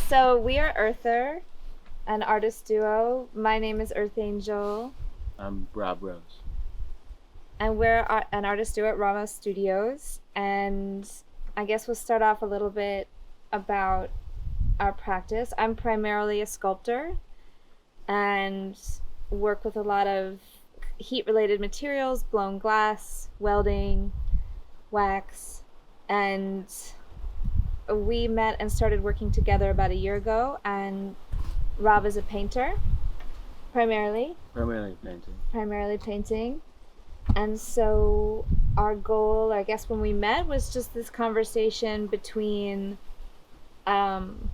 So we are EarthR, an artist duo. My name is Earth Angel, I'm Rob Rose. and we're an artist duo at Rama Studios. And I guess we'll start off a little bit about our practice. I'm primarily a sculptor and work with a lot of heat-related materials, blown glass, welding, wax, and we met and started working together about a year ago. And Rob is a painter, primarily, Primarily painting. primarily painting. And so our goal, I guess, when we met was just this conversation between um,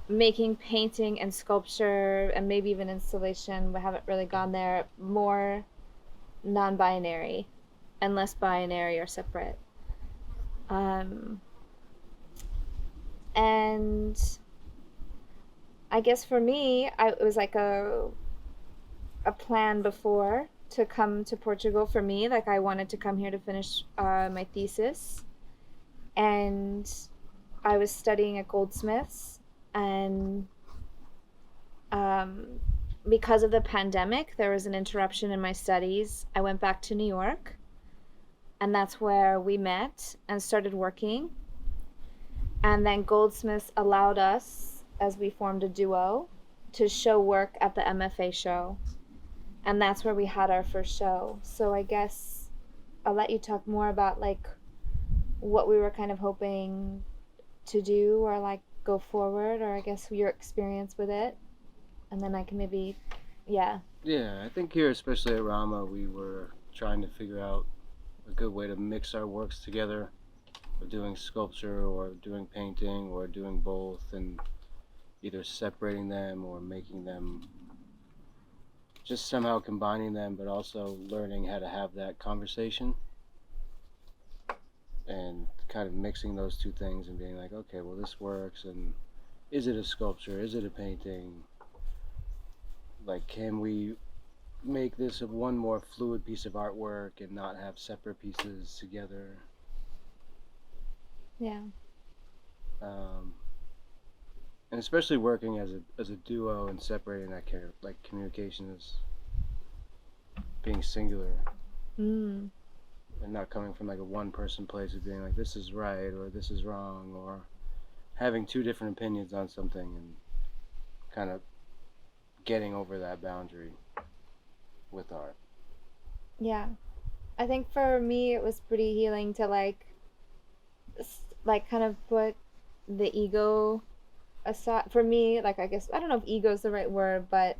making painting and sculpture and maybe even installation. We haven't really gone there, more non-binary and less binary or separate. Um, and I guess for me, it was like a plan before to come to Portugal for me. Like I wanted to come here to finish my thesis, and I was studying at Goldsmiths, and um, because of the pandemic, there was an interruption in my studies. I went back to New York, and that's where we met and started working. And then Goldsmiths allowed us, as we formed a duo, to show work at the MFA show. And that's where we had our first show. So I guess I'll let you talk more about like what we were kind of hoping to do or like go forward, or I guess your experience with it. And then I can maybe, yeah. Yeah, I think here, especially at Rama, we were trying to figure out a good way to mix our works together, of doing sculpture or doing painting or doing both, and either separating them or making them, just somehow combining them, but also learning how to have that conversation and kind of mixing those two things and being like, okay, well, this works, and is it a sculpture? Is it a painting? Like, can we make this a one more fluid piece of artwork and not have separate pieces together? Yeah. Um, and especially working as a duo and separating that care, like communication is being singular Mm. and not coming from like a one person place of being like this is right or this is wrong, or having two different opinions on something and kind of getting over that boundary with art. Yeah. I think for me it was pretty healing to like kind of put the ego aside. For me, like I guess I don't know if ego is the right word, but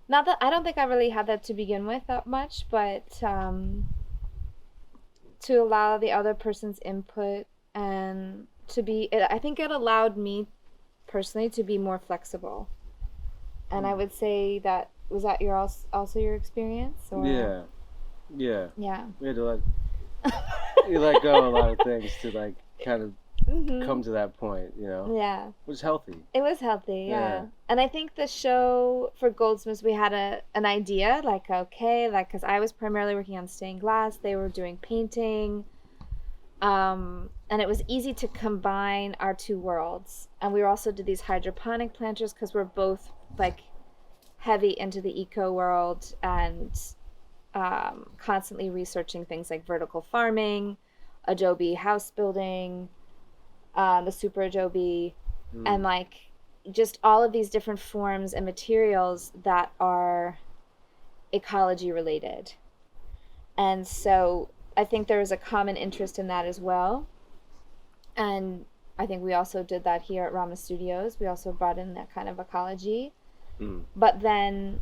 not that I don't think I really had that to begin with that much, but to allow the other person's input and to be I think it allowed me personally to be more flexible. And I Mm. would say that was that your also your experience, or Yeah, yeah. yeah. We had to you let go a lot of things to like kind of come Mhm. to that point, Yeah. which is healthy. It was healthy, Yeah. yeah. And I think the show for Goldsmiths, we had an idea, like, okay, like, because I was primarily working on stained glass, they were doing painting, and it was easy to combine our two worlds. And we also did these hydroponic planters because we're both like heavy into the eco world and constantly researching things like vertical farming, adobe house building, the super adobe, and Mm. like just all of these different forms and materials that are ecology related. And so I think there was a common interest in that as well. And I think we also did that here at Rama Studios. We also brought in that kind of ecology. Mm. But then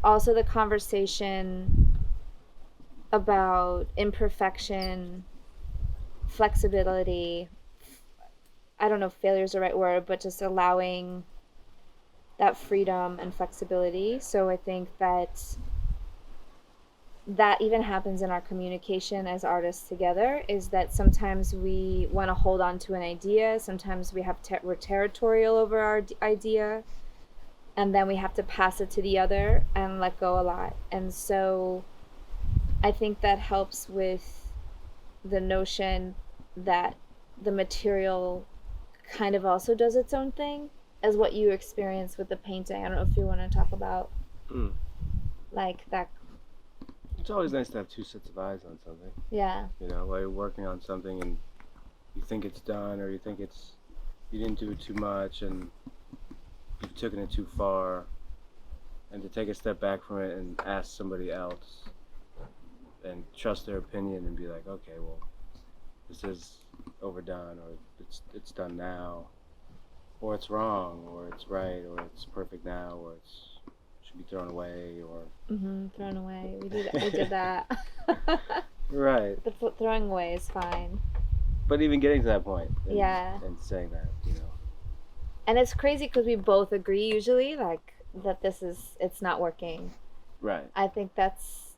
also the conversation about imperfection, flexibility. I don't know if failure is the right word, but just allowing that freedom and flexibility. So I think that even happens in our communication as artists together, is that sometimes we want to hold on to an idea, sometimes we're territorial over our idea, and then we have to pass it to the other and let go a lot. And so I think that helps with the notion that the material kind of also does its own thing as what you experience with the painting. I don't know if you want to talk about Mm. like that. It's always nice to have two sets of eyes on something. Yeah. You know, while you're working on something and you think it's done, or you think you didn't do it too much and you've taken it too far, and to take a step back from it and ask somebody else and trust their opinion and be like, okay, well, this is overdone, or it's done now, or it's wrong, or it's right, or it's perfect now, or it's should be thrown away, or Thrown away. We did that. right. The throwing away is fine. But even getting to that point, and saying that, And it's crazy because we both agree usually, like that it's not working. right. I think that's,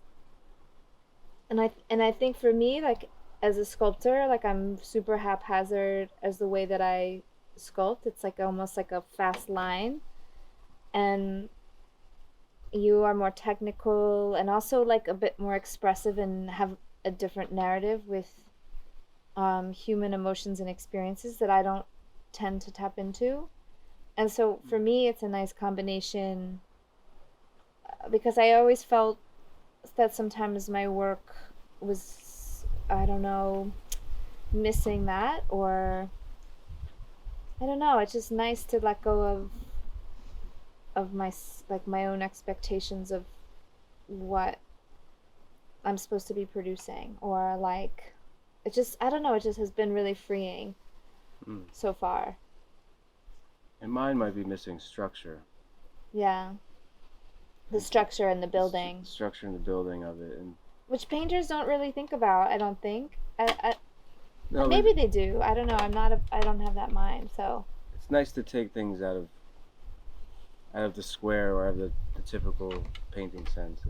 and I think for me, like as a sculptor, like I'm super haphazard as the way that I sculpt. It's like almost like a fast line, and you are more technical and also like a bit more expressive and have a different narrative with human emotions and experiences that I don't tend to tap into. And so for me, it's a nice combination because I always felt that sometimes my work was, I don't know, missing that, or I don't know. It's just nice to let go of my own expectations of what I'm supposed to be producing, or like it just, I don't know, it just has been really freeing so far. And mine might be missing structure. Yeah. The structure in the building. Structure in the building of it, and which painters don't really think about, I don't think. no, maybe they do. I don't know. I don't have that mind, so. It's nice to take things out of the square or out of the typical painting sense,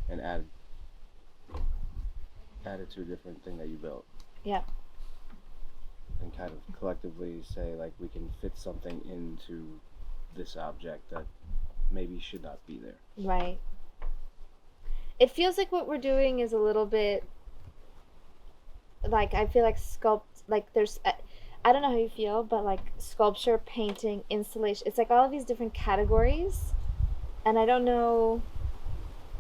and add it to a different thing that you built. Yeah. And kind of collectively say, like, we can fit something into this object that maybe should not be there. Right. It feels like what we're doing is a little bit like, I feel like there's I don't know how you feel, but like sculpture, painting, installation, it's like all of these different categories, and I don't know,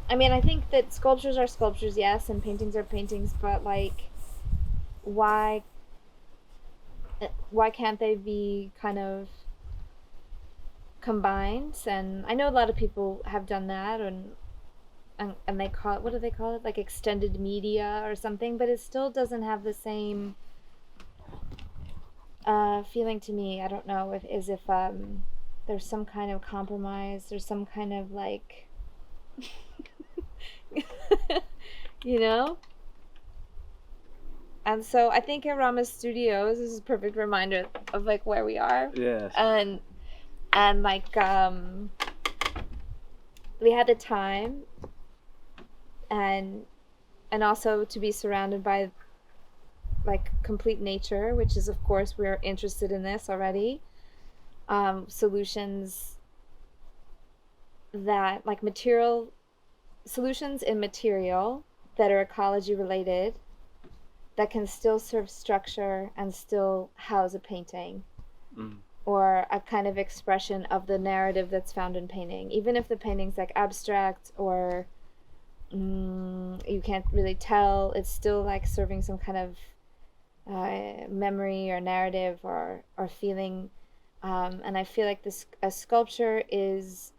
I mean, I think that sculptures are sculptures, yes, and paintings are paintings, but like why can't they be kind of combined? And I know a lot of people have done that, and they call it, what do they call it, like extended media or something, but it still doesn't have the same feeling to me. I don't know if there's some kind of compromise, there's some kind of like you know. And so I think at Rama Studios, this is a perfect reminder of like where we are. Yes. And like we had the time and also to be surrounded by like complete nature, which is, of course, we're interested in this already. Solutions that like solutions in material that are ecology related, that can still serve structure and still house a painting, or a kind of expression of the narrative that's found in painting, even if the painting's like abstract or you can't really tell. It's still like serving some kind of memory or narrative or feeling, and I feel like a sculpture is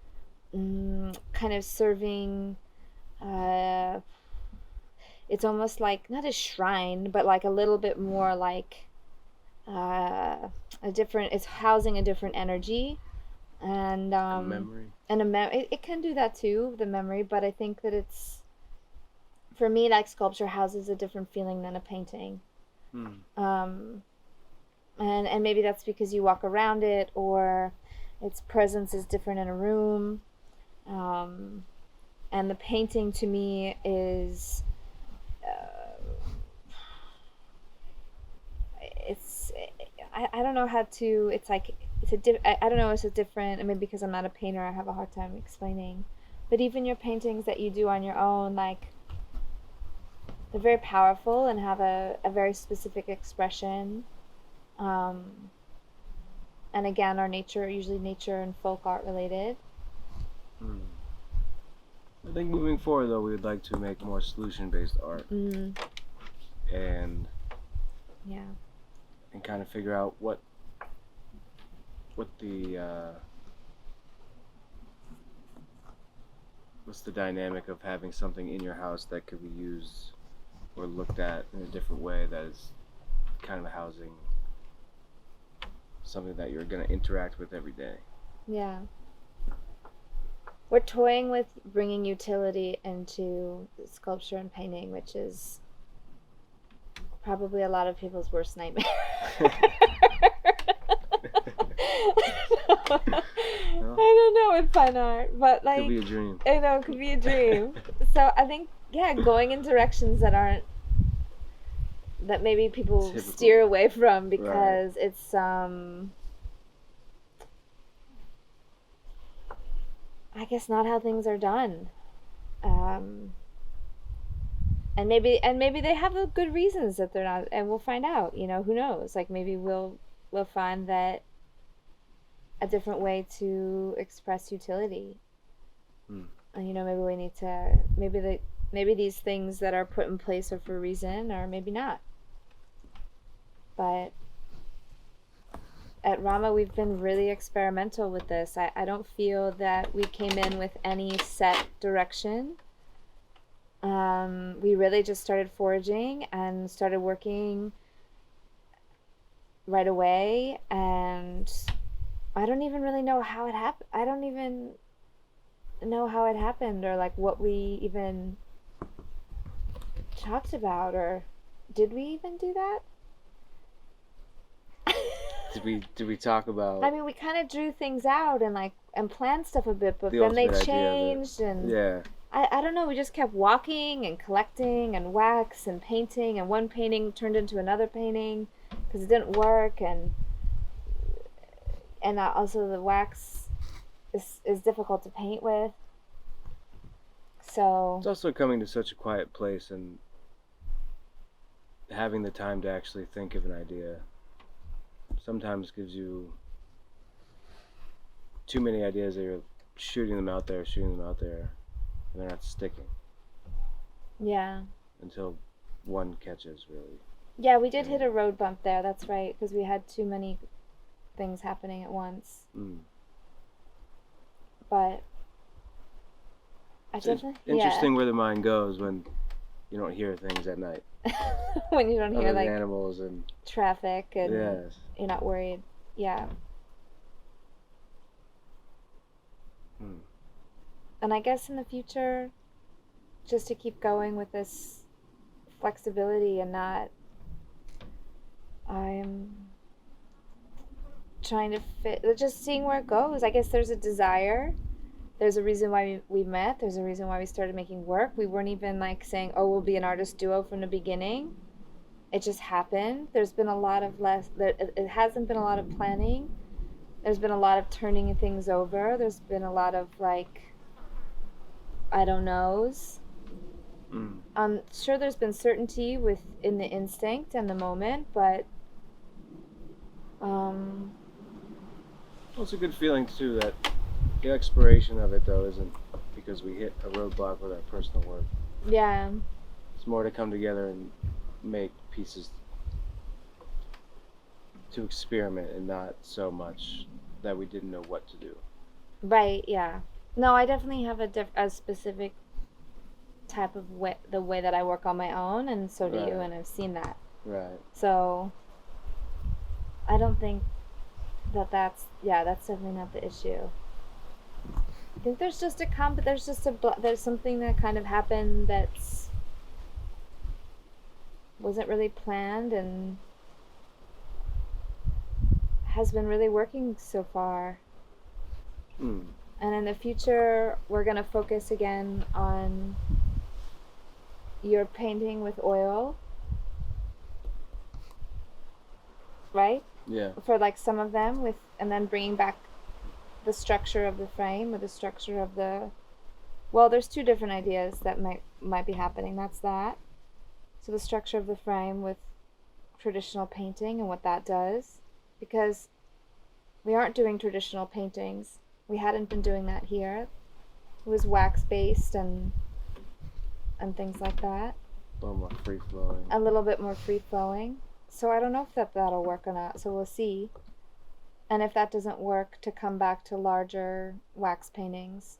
kind of serving it's almost like not a shrine, but like a little bit more like it's housing a different energy, and a memory. And it can do that too, the memory, but I think that it's, for me, like sculpture houses a different feeling than a painting. And maybe that's because you walk around it, or its presence is different in a room. And the painting to me is I don't know how to, it's like I don't know, it's a different, I mean, because I'm not a painter, I have a hard time explaining, but even your paintings that you do on your own, like they're very powerful and have a very specific expression, and again are usually nature and folk art related. I think moving forward, though, we would like to make more solution-based art and Yeah. and kind of figure out what the what's the dynamic of having something in your house that could be used or looked at in a different way that is kind of housing something that you're going to interact with every day. Yeah. We're toying with bringing utility into sculpture and painting, which is probably a lot of people's worst nightmare. I don't know with fine art, but like could be a dream. I know it could be a dream. So I think going in directions that maybe people Typical. steer away from because Right. it's I guess not how things are done. And maybe they have good reasons that they're not, and we'll find out, who knows, like maybe we'll find that a different way to express utility. And maybe we need to, maybe these things that are put in place are for a reason, or maybe not. But at Rama, we've been really experimental with this. I don't feel that we came in with any set direction. We really just started foraging and started working right away, and I don't even really know how it happened. I don't even know how it happened, or like what we even talked about, or did we even do that? Did we talk about? I mean, we kind of drew things out and planned stuff a bit, but the then they ultimate idea of it. changed, and Yeah. I don't know. We just kept walking and collecting and wax and painting, and one painting turned into another painting because it didn't work, and also the wax is difficult to paint with. So It's also coming to such a quiet place and having the time to actually think of an idea sometimes gives you too many ideas that you're shooting them out there, and they're not sticking. Yeah. Until one catches, really. Yeah, we did hit a road bump there, that's right, because we had too many things happening at once. But it's interesting where the mind goes when you don't hear things at night. When you don't hear like animals and traffic and yes. You're not worried. Yeah. And I guess in the future, just to keep going with this flexibility and not, I'm trying to just seeing where it goes. I guess there's a desire. There's a reason why we met. There's a reason why we started making work. We weren't even like saying, oh, we'll be an artist duo from the beginning. It just happened. There's been a lot of it hasn't been a lot of planning. There's been a lot of turning things over. There's been a lot of like, I don't knows. Sure, there's been certainty in the instinct and the moment, but well, it's a good feeling too that the exploration of it though isn't because we hit a roadblock with our personal work. Yeah. It's more to come together and make pieces to experiment and not so much that we didn't know what to do. Right, yeah. No, I definitely have a specific type of the way that I work on my own, and so do you, and I've seen that. Right. So I don't think that's definitely not the issue. I think there's just there's something that kind of happened that's wasn't really planned and has been really working so far. And in the future, we're going to focus again on your painting with oil. Right? Yeah. For like some of them and then bringing back the structure of the frame or the structure of there's two different ideas that might be happening. That's that. So the structure of the frame with traditional painting and what that does, because we aren't doing traditional paintings. We hadn't been doing that here. It was wax based and things like that. A little more free flowing. A little bit more free flowing. So I don't know if that'll work or not. So we'll see. And if that doesn't work, to come back to larger wax paintings,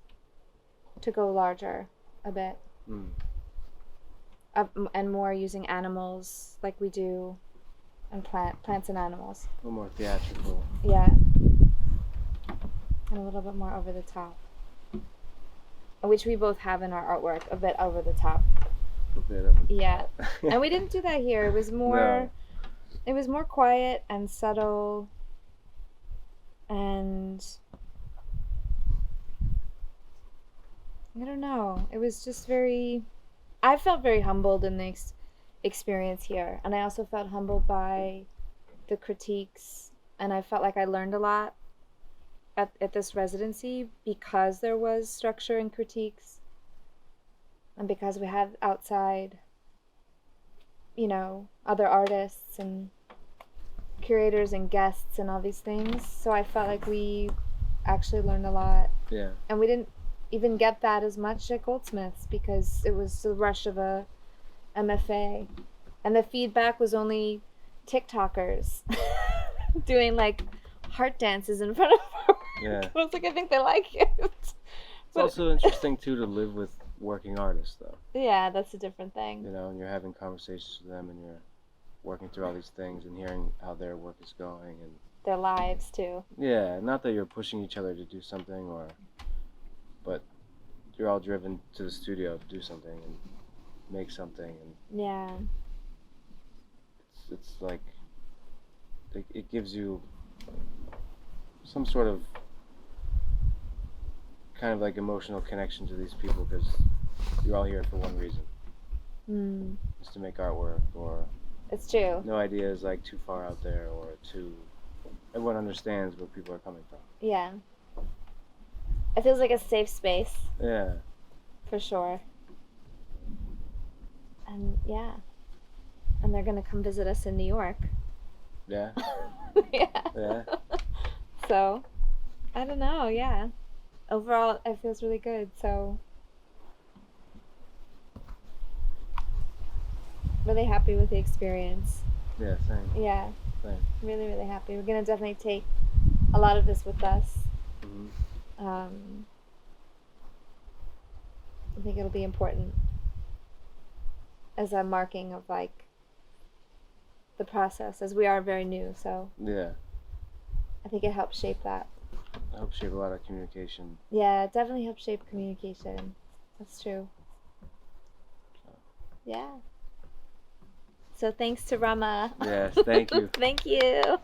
to go larger a bit, and more using animals like we do, and plants and animals. A little more theatrical. Yeah. And a little bit more over the top, which we both have in our artwork, a bit over the top. A bit of. Yeah. And we didn't do that here. It was more. No. It was more quiet and subtle. And I don't know. It was just very. I felt very humbled in the experience here, and I also felt humbled by the critiques, and I felt like I learned a lot at this residency because there was structure and critiques, and because we had outside, other artists and curators and guests and all these things. So I felt like we actually learned a lot. Yeah. And we didn't even get that as much at Goldsmiths because it was the rush of a MFA. And the feedback was only TikTokers doing like heart dances in front of her. Yeah. I was like, I think they like it. It's also interesting too to live with working artists though. Yeah, that's a different thing. And you're having conversations with them and you're working through all these things and hearing how their work is going and their lives too. Yeah, not that you're pushing each other to do something but you're all driven to the studio to do something and make something and yeah. It's like it gives you some sort of kind of like emotional connection to these people because you're all here for one reason. Just to make artwork or it's true. No idea is like too far out there or everyone understands where people are coming from. Yeah. It feels like a safe space. Yeah. For sure. And yeah. And they're going to come visit us in New York. Yeah. Yeah. Yeah. So, I don't know, yeah. Overall, it feels really good, so. Really happy with the experience. Yeah, same. Yeah. Same. Really, really happy. We're going to definitely take a lot of this with us. I think it'll be important as a marking of like the process, as we are very new, so yeah, I think it helps shape that. It helps shape a lot of communication. Yeah, it definitely helps shape communication. That's true. Yeah. So thanks to Rama. Yes, thank you. Thank you.